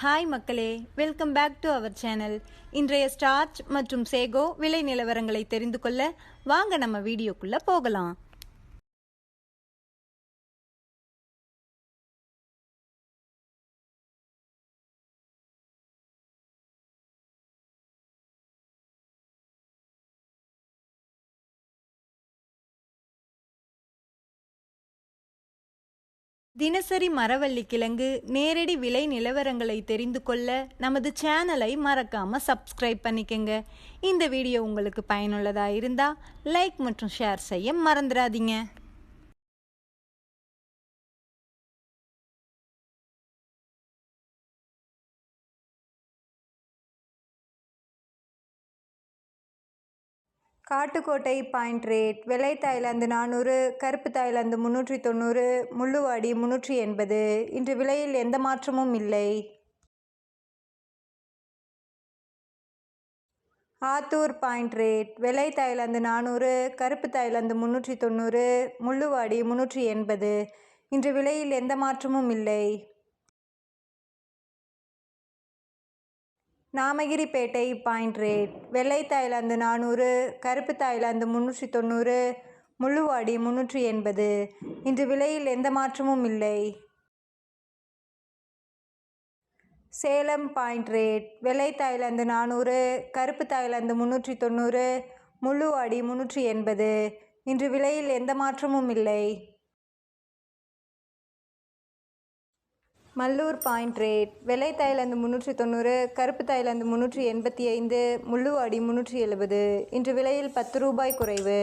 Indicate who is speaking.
Speaker 1: Hi மக்களே, welcome back to our channel. இன்றைய starch மற்றும் சேகோ விலை நிலவரங்களை தெரிந்து கொள்ள வாங்க நம்ம வீடியோக்குள்ள போகலாம். தினசரி மரவள்ளி கிழங்கு நேரடி விலை நிலவரங்களை தெரிந்து கொள்ள நமது சேனலை மறக்காம சப்ஸ்கிரைப் பண்ணிக்கங்க. இந்த வீடியோ உங்களுக்கு பயனுள்ளதாக இருந்தால் லைக் மற்றும் ஷேர் செய்ய மறந்துடாதீங்க. காட்டுக்கோட்டை பாயிண்ட் ரேட்: வெள்ளை தாய்லாந்து 400, கருப்பு தாய்லாந்து 390, முள்ளுவாடி 380. இன்று விலையில் எந்த மாற்றமும் இல்லை. ஆத்தூர் பாயிண்ட் ரேட்: வெள்ளை தாய்லாந்து 400, கருப்பு தாய்லாந்து 390, முள்ளுவாடி 380. இன்று விலையில் எந்த மாற்றமும் இல்லை. நாமகிரிப்பேட்டை பாயிண்ட் ரேட்: வெள்ளை தாய்லாந்து 400, கருப்பு தாய்லாந்து 390, முள்ளுவாடி 380. இன்று விலையில் எந்த மாற்றமும் இல்லை. சேலம் பாயிண்ட் ரேட்: வெள்ளை தாய்லாந்து 400, கருப்பு தாய்லாந்து 390, முள்ளுவாடி 380. இன்று விலையில் எந்த மாற்றமும் இல்லை. மல்லூர் பாயிண்ட் ரேட்: வெள்ளை தாய்லாந்து 390, கருப்பு தாய்லாந்து 385, முள்ளுவாடி 370. இன்று விலையில் 10 ரூபாய் குறைவு.